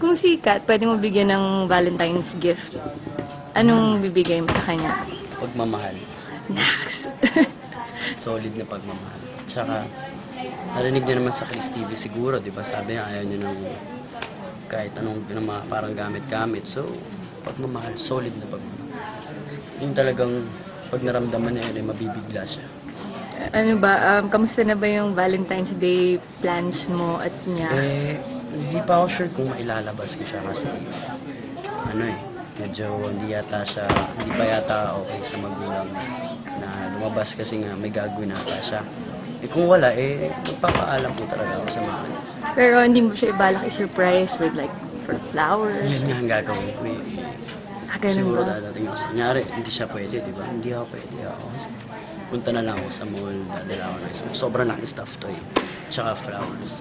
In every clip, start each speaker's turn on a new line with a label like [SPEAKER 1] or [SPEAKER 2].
[SPEAKER 1] Kung si Kat, pwede mo bigyan ng Valentine's gift, anong bibigay mo sa kanya?
[SPEAKER 2] Pagmamahal.
[SPEAKER 1] Next.
[SPEAKER 2] Solid na pagmamahal. Tsaka, narinig niya naman sa Chris TV siguro, di ba? Sabi niya, ayaw niya ng kahit anong mga parang gamit-gamit. So, pagmamahal, solid na pagmamahal. Yung talagang, pag naramdaman niya yun, ay mabibigla siya.
[SPEAKER 1] Ano ba, kamusta na ba yung Valentine's Day plans mo at niya?
[SPEAKER 2] Hindi pa ako sure kung mailalabas ko siya kasi, medyo hindi pa yata okay sa magulang na lumabas kasi nga may gagawin ata siya. Kung wala, magpapaalam po talaga ako sa mga kanya.
[SPEAKER 1] Pero hindi mo siya ibalak i-surprise with like, for flowers?
[SPEAKER 2] Yun nga ang gagawin ko eh.
[SPEAKER 1] Ganun
[SPEAKER 2] Siguro
[SPEAKER 1] ba?
[SPEAKER 2] dadating ako. Kunyari, hindi siya pwede, di ba? Hindi ako pwede. Punta na lang ako sa mall, dadala ako ng sobrang laking stuff toy. Tsaka flowers.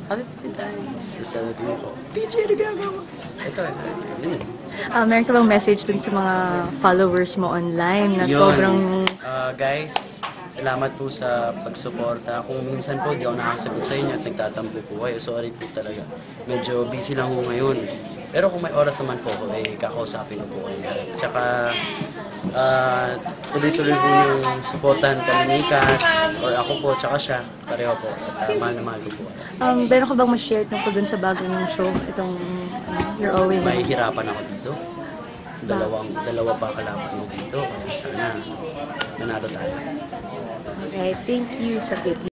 [SPEAKER 2] Happy Valentine's. Tapos dadating ko, PJ, nagagawa. Ito, yun.
[SPEAKER 1] Meron ka bang message dun sa mga followers mo online na sobrang...
[SPEAKER 2] Guys, salamat po sa pagsuporta. Kung minsan po di ako nakasagot sa inyo at nagtatampo po kayo, sorry po talaga. Medyo busy lang po ngayon. Pero kung may oras naman po ako, kakausapin ko po kayo. Tsaka, tuloy-tuloy po yung supportahan kami ni Kat, or ako po, tsaka siya. Pareho po. Mahal na mahal ko po.
[SPEAKER 1] Meron ka bang ma-share tungkol dun sa bagong show? Itong You're Always...
[SPEAKER 2] May hirapan ako dito. Dalawa pa kalaban mo dito. Kaya sana, nanalo tayo.
[SPEAKER 1] Okay, thank you sa